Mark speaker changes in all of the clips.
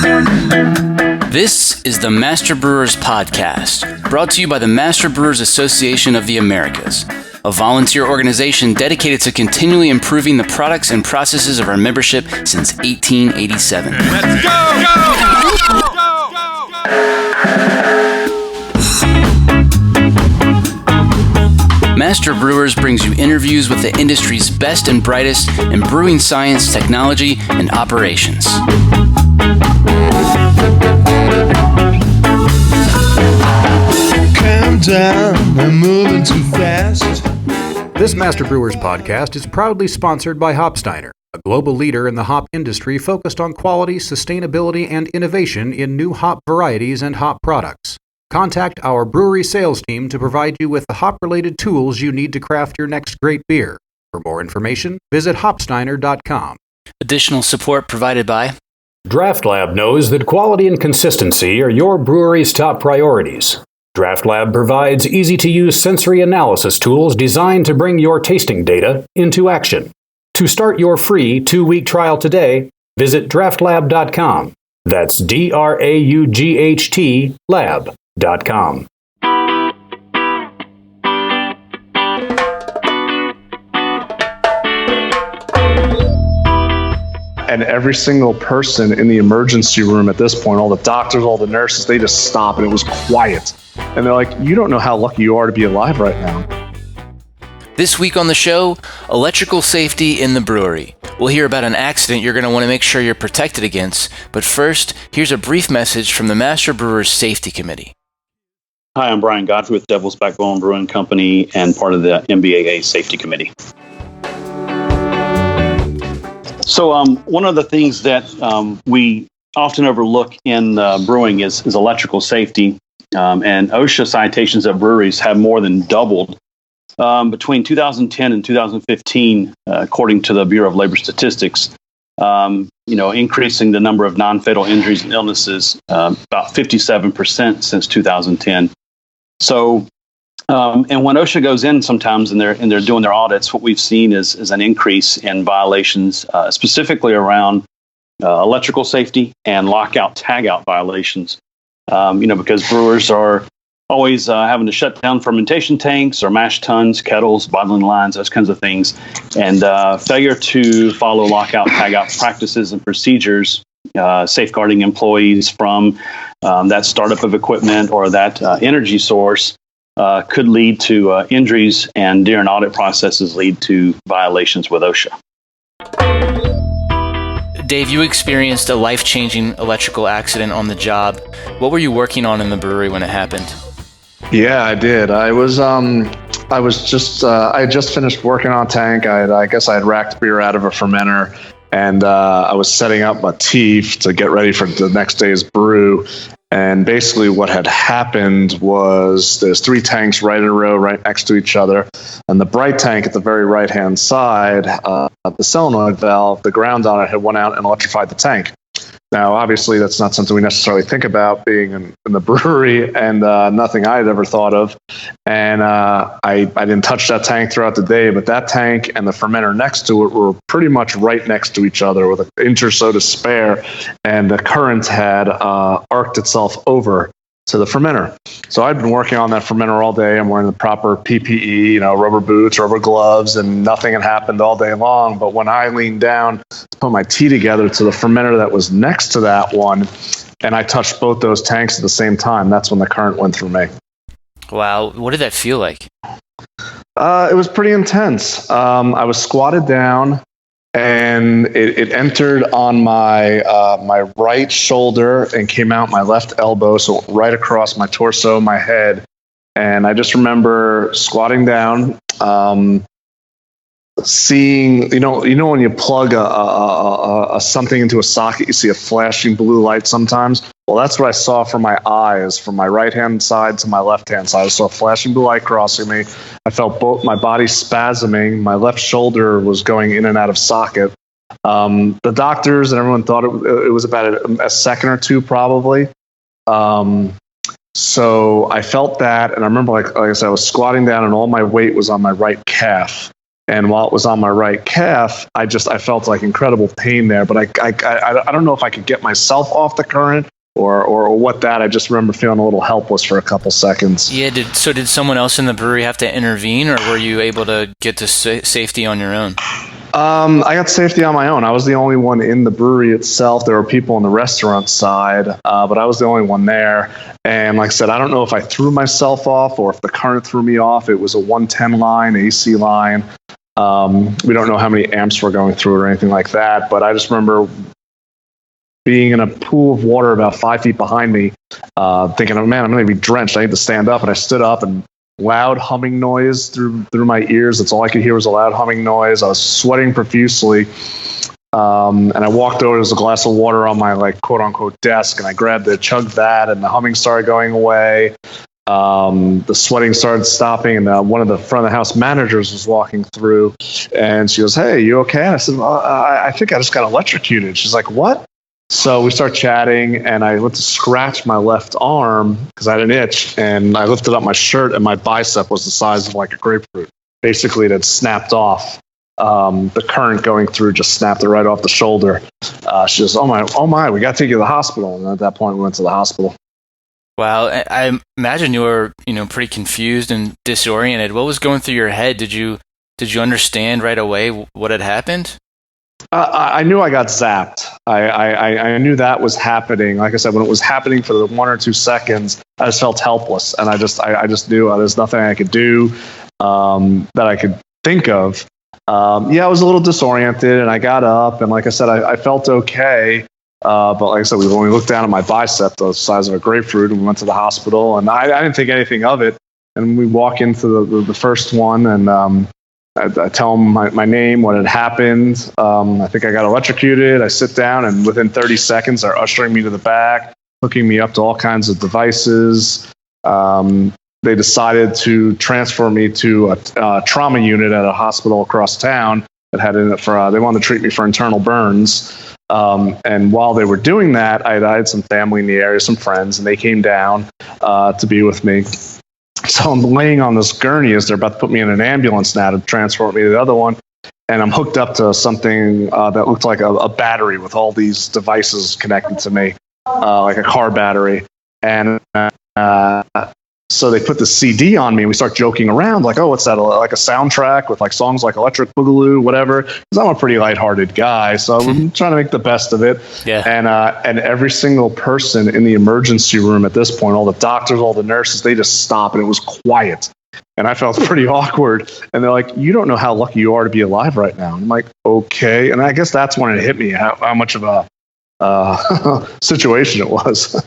Speaker 1: This is the Master Brewers Podcast, brought to you by the Master Brewers Association of the Americas, a volunteer organization dedicated to continually improving the products and processes of our membership since 1887.
Speaker 2: Let's go!
Speaker 1: Master Brewers brings you interviews with the industry's best and brightest in brewing science, technology, and operations.
Speaker 3: Calm down, I'm moving too fast.
Speaker 4: This Master Brewers podcast is proudly sponsored by Hopsteiner, a global leader in the hop industry focused on quality, sustainability, and innovation in new hop varieties and hop products. Contact our brewery sales team to provide you with the hop-related tools you need to craft your next great beer. For more information, visit hopsteiner.com.
Speaker 1: Additional support provided by
Speaker 4: Draft Lab knows that quality and consistency are your brewery's top priorities. Draft Lab provides easy-to-use sensory analysis tools designed to bring your tasting data into action. To start your free 2-week trial today, visit draftlab.com. That's DRAUGHT lab.com.
Speaker 5: And every single person in the emergency room at this point, all the doctors, all the nurses, they just stop and it was quiet. And they're like, you don't know how lucky you are to be alive right now.
Speaker 1: This week on the show, electrical safety in the brewery. We'll hear about an accident you're going to want to make sure you're protected against. But first, here's a brief message from the Master Brewers Safety Committee.
Speaker 6: Hi, I'm Brian Godfrey with Devil's Backbone Brewing Company and part of the MBAA Safety Committee. So one of the things that we often overlook in brewing is electrical safety. And OSHA citations at breweries have more than doubled between 2010 and 2015, according to the Bureau of Labor Statistics. Increasing the number of non-fatal injuries and illnesses about 57% since 2010. So, and when OSHA goes in sometimes and they're doing their audits, what we've seen is an increase in violations, specifically around electrical safety and lockout tagout violations. Because brewers are always having to shut down fermentation tanks or mash tuns, kettles, bottling lines, those kinds of things, and failure to follow lockout tagout practices and procedures, safeguarding employees from that startup of equipment or that energy source could lead to injuries, and during audit processes lead to violations with OSHA.
Speaker 1: Dave, you experienced a life-changing electrical accident on the job. What were you working on in the brewery when it happened?
Speaker 5: Yeah, I did. I had just finished working on a tank. I guess I had racked beer out of a fermenter, and I was setting up my teeth to get ready for the next day's brew. And basically what had happened was there's 3 tanks right in a row, right next to each other. And the bright tank at the very right-hand side, the solenoid valve, the ground on it had went out and electrified the tank. Now, obviously, that's not something we necessarily think about being in the brewery, and nothing I had ever thought of. And I didn't touch that tank throughout the day, but that tank and the fermenter next to it were pretty much right next to each other with an inch or so to spare, and the current had arced itself over to the fermenter. So I'd been working on that fermenter all day. I'm wearing the proper PPE, rubber boots, rubber gloves, and nothing had happened all day long. But when I leaned down to put my tea together to the fermenter that was next to that one, and I touched both those tanks at the same time, that's when the current went through me.
Speaker 1: Wow. What did that feel like?
Speaker 5: It was pretty intense. I was squatted down, and it entered on my my right shoulder and came out my left elbow, so right across my torso, my head. And I just remember squatting down, seeing, when you plug a something into a socket, you see a flashing blue light sometimes. Well, that's what I saw from my eyes, from my right-hand side to my left-hand side. I saw a flashing blue light crossing me. I felt both my body spasming. My left shoulder was going in and out of socket. The doctors and everyone thought it was about a second or two, probably. So I felt that, and I remember, like I said, I was squatting down, and all my weight was on my right calf. And while it was on my right calf, I felt like incredible pain there. But I don't know if I could get myself off the current or what that. I just remember feeling a little helpless for a couple seconds.
Speaker 1: Yeah. Did someone else in the brewery have to intervene, or were you able to get to safety on your own?
Speaker 5: I got safety on my own. I was the only one in the brewery itself. There were people on the restaurant side, but I was the only one there. And like I said, I don't know if I threw myself off or if the current threw me off. It was a 110 line, AC line. We don't know how many amps were going through it or anything like that, but I just remember being in a pool of water about 5 feet behind me, thinking, oh man, I'm going to be drenched. I need to stand up. And I stood up, and loud humming noise through my ears. That's all I could hear was a loud humming noise. I was sweating profusely. And I walked over, there was a glass of water on my like quote unquote desk, and I grabbed it, chugged that, and the humming started going away. The sweating started stopping, and one of the front of the house managers was walking through, and she goes, "Hey, you okay?" I said, well, I think I just got electrocuted. She's like, "What?" So we start chatting, and I went to scratch my left arm because I had an itch, and I lifted up my shirt, and my bicep was the size of like a grapefruit. Basically, it had snapped off. The current going through just snapped it right off the shoulder. She goes, oh my, we got to take you to the hospital. And at that point, we went to the hospital.
Speaker 1: Wow, I imagine you were, pretty confused and disoriented. What was going through your head? Did you understand right away what had happened?
Speaker 5: I knew I got zapped. I knew that was happening. Like I said, when it was happening for the 1 or 2 seconds, I just felt helpless, and I just knew there's nothing I could do that I could think of. I was a little disoriented, and I got up, and like I said, I felt okay. But like I said, when we looked down at my bicep, the size of a grapefruit, and we went to the hospital, and I didn't think anything of it. And we walk into the first one, and I tell them my name, what had happened. I think I got electrocuted. I sit down, and within 30 seconds, they're ushering me to the back, hooking me up to all kinds of devices. They decided to transfer me to a trauma unit at a hospital across town that had in it they wanted to treat me for internal burns. And while they were doing that, I had some family in the area, some friends, and they came down to be with me. So I'm laying on this gurney as they're about to put me in an ambulance now to transport me to the other one. And I'm hooked up to something that looked like a battery with all these devices connected to me, like a car battery. And so they put the CD on me, and we start joking around like, oh, what's that? Like a soundtrack with like songs like Electric Boogaloo, whatever. Because I'm a pretty lighthearted guy, so I'm trying to make the best of it. Yeah. And every single person in the emergency room at this point, all the doctors, all the nurses, they just stop, and it was quiet. And I felt pretty awkward. And they're like, you don't know how lucky you are to be alive right now. And I'm like, okay. And I guess that's when it hit me how much of a situation it was.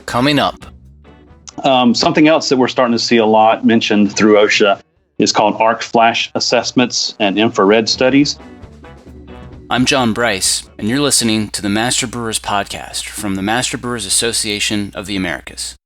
Speaker 1: Coming up.
Speaker 6: Something else that we're starting to see a lot mentioned through OSHA is called arc flash assessments and infrared studies.
Speaker 1: I'm John Bryce, and you're listening to the Master Brewers Podcast from the Master Brewers Association of the Americas.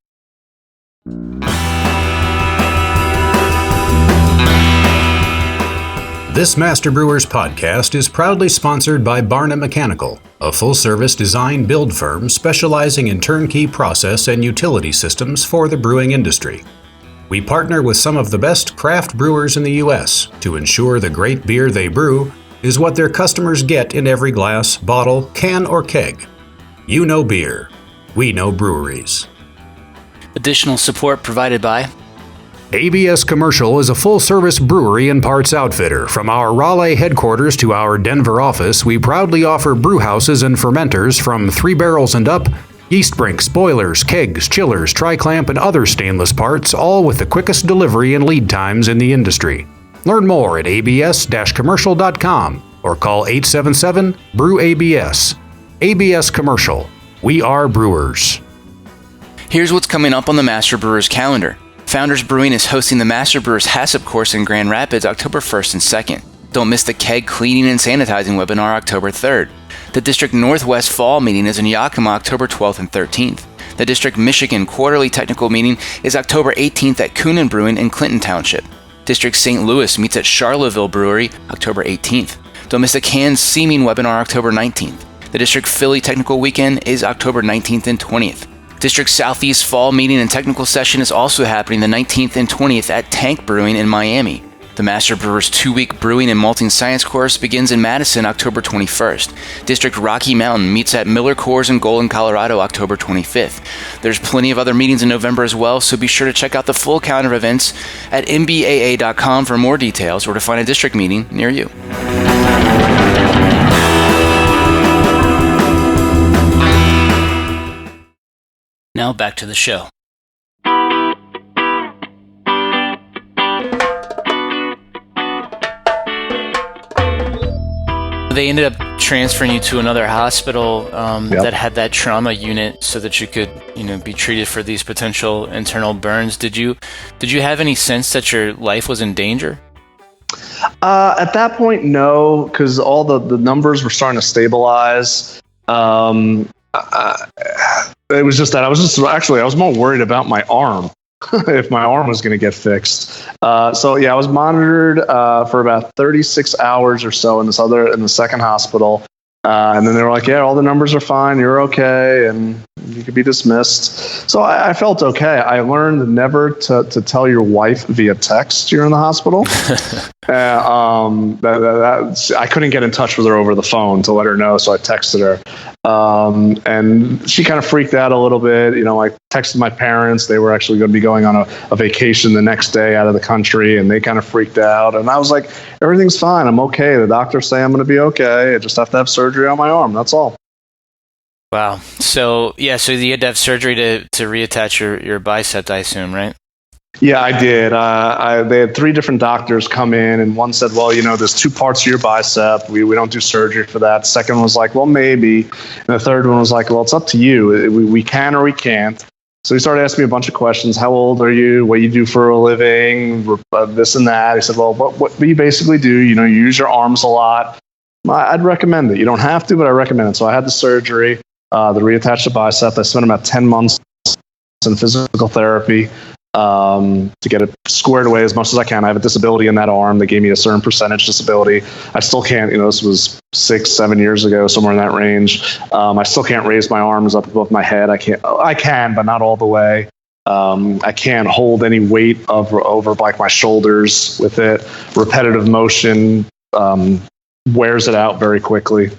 Speaker 4: This Master Brewers Podcast is proudly sponsored by Barna Mechanical, a full-service design build firm specializing in turnkey process and utility systems for the brewing industry. We partner with some of the best craft brewers in the U.S. to ensure the great beer they brew is what their customers get in every glass, bottle, can, or keg. You know beer. We know breweries.
Speaker 1: Additional support provided by
Speaker 4: ABS Commercial is a full-service brewery and parts outfitter. From our Raleigh headquarters to our Denver office, we proudly offer brew houses and fermenters from 3 barrels and up, yeast brinks, boilers, kegs, chillers, tri-clamp, and other stainless parts, all with the quickest delivery and lead times in the industry. Learn more at abs-commercial.com or call 877-BREW-ABS. ABS Commercial. We are brewers.
Speaker 1: Here's what's coming up on the Master Brewers calendar. Founders Brewing is hosting the Master Brewers HACCP course in Grand Rapids October 1st and 2nd. Don't miss the keg cleaning and sanitizing webinar October 3rd. The District Northwest Fall meeting is in Yakima October 12th and 13th. The District Michigan Quarterly Technical Meeting is October 18th at Coonan Brewing in Clinton Township. District St. Louis meets at Charlottesville Brewery October 18th. Don't miss the canned seaming webinar October 19th. The District Philly Technical Weekend is October 19th and 20th. District Southeast Fall Meeting and Technical Session is also happening the 19th and 20th at Tank Brewing in Miami. The Master Brewers 2-week Brewing and Malting Science course begins in Madison October 21st. District Rocky Mountain meets at Miller Coors in Golden, Colorado, October 25th. There's plenty of other meetings in November as well, so be sure to check out the full calendar of events at mbaa.com for more details or to find a district meeting near you. Now back to the show. They ended up transferring you to another hospital that had that trauma unit so that you could, be treated for these potential internal burns. Did you have any sense that your life was in danger?
Speaker 5: At that point, no, because all the numbers were starting to stabilize. It was just that I was more worried about my arm. If my arm was going to get fixed. I was monitored for about 36 hours or so in the second hospital. And then they were like, yeah, all the numbers are fine. You're okay. And you could be dismissed. So I felt okay. I learned never to tell your wife via text you're in the hospital. I couldn't get in touch with her over the phone to let her know. So I texted her. And she kind of freaked out a little bit. I texted my parents. They were actually going to be going on a vacation the next day out of the country, and they kind of freaked out. And I was like, everything's fine. I'm okay. The doctors say I'm going to be okay. I just have to have surgery on my arm. That's all.
Speaker 1: Wow. So you had to have surgery to reattach your bicep, I assume, right?
Speaker 5: Yeah, I did. They had 3 different doctors come in, and one said, well, there's 2 parts of your bicep. We don't do surgery for that. Second one was like, well, maybe. And the third one was like, well, it's up to you. We can or we can't. So he started asking me a bunch of questions. How old are you? What you do for a living? This and that. He said, well, what you basically do, you use your arms a lot. I'd recommend it. You don't have to, but I recommend it. So I had the surgery, to reattach the bicep. I spent about 10 months in physical therapy to get it squared away as much as I can. I have a disability in that arm. They gave me a certain percentage disability. I still can't, this was 6-7 years ago, somewhere in that range. I still can't raise my arms up above my head. I can, but not all the way. I can't hold any weight over like my shoulders with it. Repetitive motion wears it out very quickly.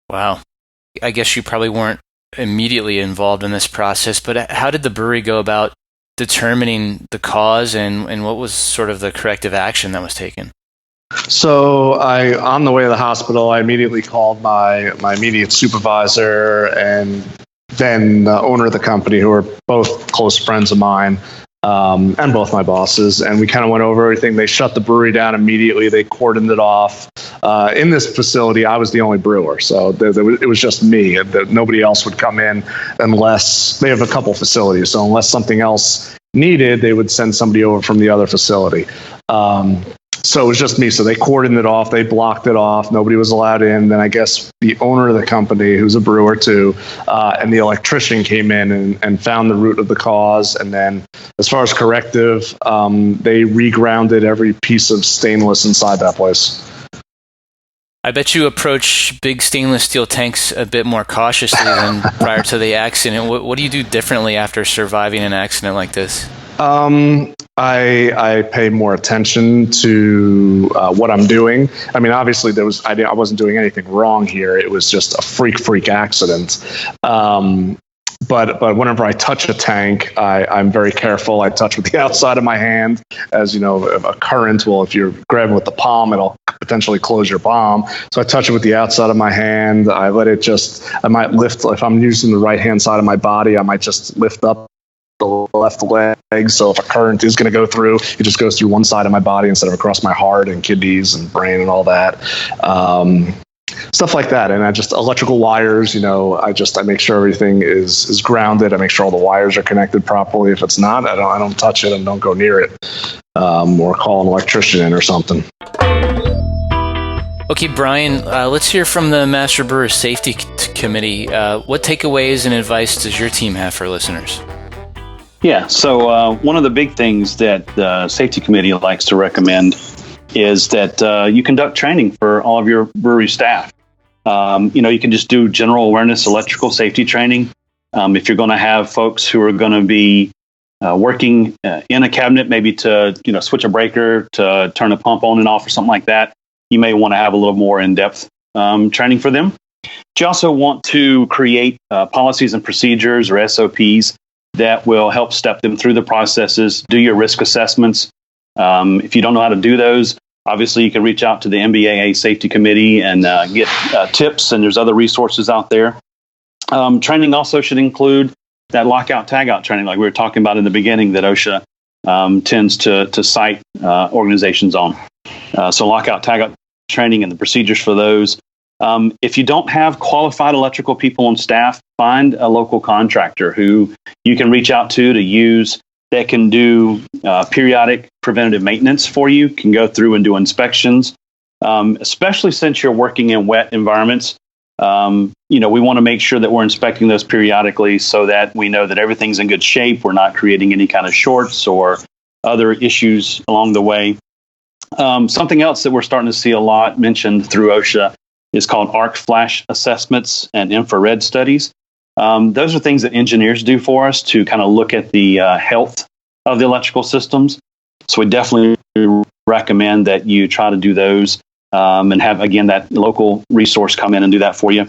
Speaker 1: Wow. I guess you probably weren't immediately involved in this process, but how did the brewery go about determining the cause and what was sort of the corrective action that was taken?
Speaker 5: So on the way to the hospital, I immediately called my immediate supervisor and then the owner of the company, who are both close friends of mine, and both my bosses. And we kind of went over everything. They shut the brewery down immediately. They cordoned it off. In this facility, I was the only brewer. So it was just me. Nobody else would come in unless they have a couple facilities. So unless something else needed, they would send somebody over from the other facility. So it was just me. So they cordoned it off. They blocked it off. Nobody was allowed in. Then I guess the owner of the company, who's a brewer too, and the electrician came in and found the root of the cause. And then as far as corrective, they regrounded every piece of stainless inside that place.
Speaker 1: I bet you approach big stainless steel tanks a bit more cautiously than prior to the accident. What do you do differently after surviving an accident like this?
Speaker 5: I pay more attention to what I'm doing. I mean, obviously I wasn't doing anything wrong here. It was just a freak accident. But whenever I touch a tank, I'm very careful. I touch with the outside of my hand. As you know, a current will, if you're grabbing with the palm, it'll potentially close your palm. So I touch it with the outside of my hand. I might lift, if I'm using the right hand side of my body, I might just lift up the left leg. So if a current is going to go through, it just goes through one side of my body instead of across my heart and kidneys and brain and all that. Stuff like that. And electrical wires, I make sure everything is grounded. I make sure all the wires are connected properly. If it's not, I don't touch it and don't go near it, or call an electrician in or something.
Speaker 1: Okay, Brian, let's hear from the Master Brewery Safety Committee. What takeaways and advice does your team have for listeners?
Speaker 6: Yeah, so one of the big things that the Safety Committee likes to recommend is that you conduct training for all of your brewery staff. You can just do general awareness electrical safety training. If you're going to have folks who are going to be working in a cabinet, maybe to switch a breaker, to turn a pump on and off or something like that, you may want to have a little more in-depth training for them. But you also want to create policies and procedures or SOPs that will help step them through the processes, do your risk assessments. If you don't know how to do those, obviously you can reach out to the MBAA Safety Committee and get tips, and there's other resources out there. Training also should include that lockout tagout training, like we were talking about in the beginning, that OSHA tends to cite organizations on. So lockout tagout training and the procedures for those. If you don't have qualified electrical people on staff, find a local contractor who you can reach out to use that can do periodic preventative maintenance for you, can go through and do inspections, especially since you're working in wet environments. We want to make sure that we're inspecting those periodically so that we know that everything's in good shape. We're not creating any kind of shorts or other issues along the way. Something else that we're starting to see a lot mentioned through OSHA is called arc flash assessments and infrared studies. Those are things that engineers do for us to kind of look at the health of the electrical systems. So we definitely recommend that you try to do those and have, again, that local resource come in and do that for you.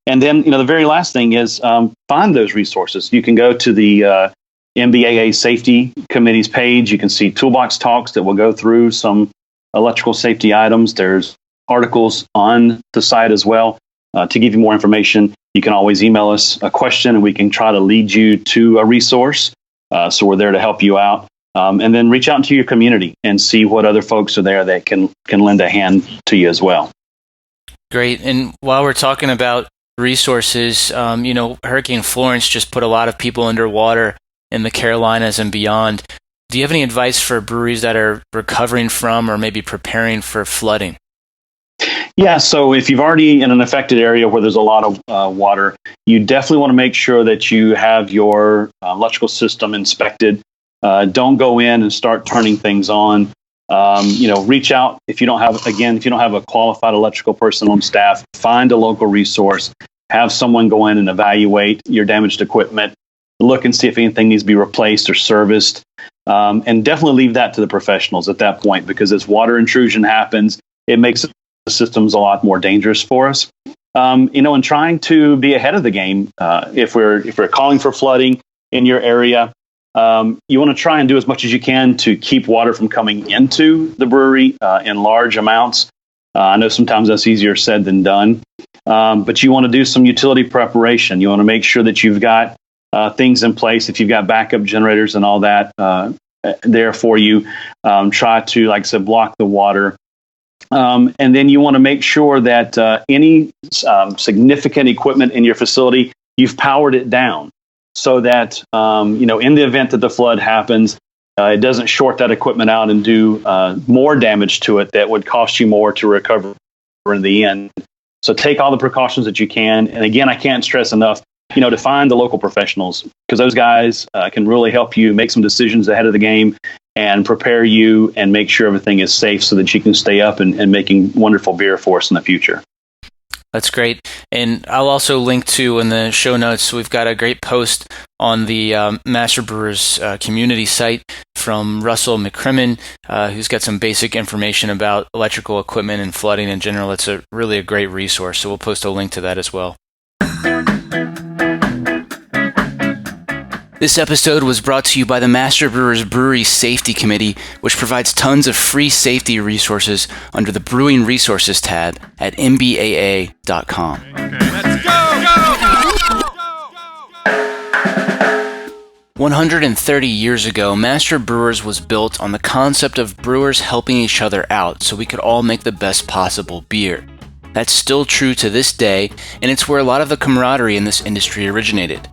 Speaker 6: And then, the very last thing is find those resources. You can go to the MBAA Safety Committee's page. You can see toolbox talks that will go through some electrical safety items. There's articles on the site as well. To give you more information, you can always email us a question and we can try to lead you to a resource. So we're there to help you out. And then reach out into your community and see what other folks are there that can lend a hand to you as well.
Speaker 1: Great. And while we're talking about resources, Hurricane Florence just put a lot of people underwater in the Carolinas and beyond. Do you have any advice for breweries that are recovering from or maybe preparing for flooding?
Speaker 6: Yeah, so if you've already in an affected area where there's a lot of water, you definitely want to make sure that you have your electrical system inspected. Don't go in and start turning things on. Reach out if you don't have a qualified electrical person on staff. Find a local resource. Have someone go in and evaluate your damaged equipment. Look and see if anything needs to be replaced or serviced. And definitely leave that to the professionals at that point, because as water intrusion happens, it makes the systems a lot more dangerous for us. And trying to be ahead of the game. If we're calling for flooding in your area, you want to try and do as much as you can to keep water from coming into the brewery in large amounts. I know sometimes that's easier said than done, but you want to do some utility preparation. You want to make sure that you've got things in place. If you've got backup generators and all that there for you, try to, like I said, block the water. And then you want to make sure that any significant equipment in your facility, you've powered it down so that, in the event that the flood happens, it doesn't short that equipment out and do more damage to it that would cost you more to recover in the end. So take all the precautions that you can. And again, I can't stress enough, to find the local professionals, because those guys can really help you make some decisions ahead of the game and prepare you and make sure everything is safe so that you can stay up and making wonderful beer for us in the future.
Speaker 1: That's great. And I'll also link to in the show notes, we've got a great post on the Master Brewers community site from Russell McCrimmon, who's got some basic information about electrical equipment and flooding in general. It's really a great resource. So we'll post a link to that as well. This episode was brought to you by the Master Brewers Brewery Safety Committee, which provides tons of free safety resources under the Brewing Resources tab at mbaa.com.
Speaker 2: Okay, let's go!
Speaker 1: 130 years ago, Master Brewers was built on the concept of brewers helping each other out so we could all make the best possible beer. That's still true to this day, and it's where a lot of the camaraderie in this industry originated.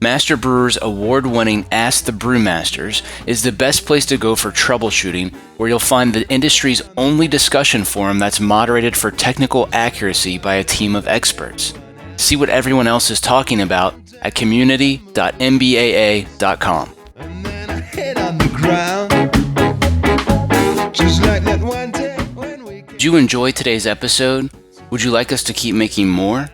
Speaker 1: Master Brewers' award-winning Ask the Brewmasters is the best place to go for troubleshooting, where you'll find the industry's only discussion forum that's moderated for technical accuracy by a team of experts. See what everyone else is talking about at community.mbaa.com.
Speaker 3: And then I hit on the ground, just like that one day when we
Speaker 1: Did you enjoy today's episode? Would you like us to keep making more?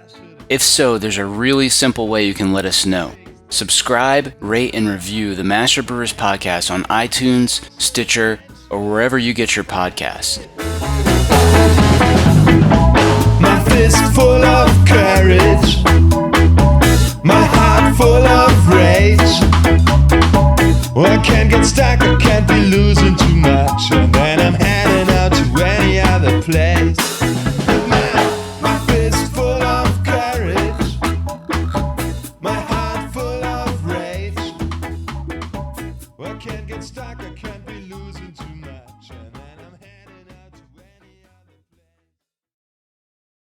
Speaker 1: If so, there's a really simple way you can let us know. Subscribe, rate, and review the Master Brewers Podcast on iTunes, Stitcher, or wherever you get your podcasts.
Speaker 3: My fist full of courage, my heart full of rage. Well, I can't get stuck, I can't be losing too much, and then I'm heading out to any other place. My fist full of courage, my heart full of rage. Well, I can't get stuck, I can't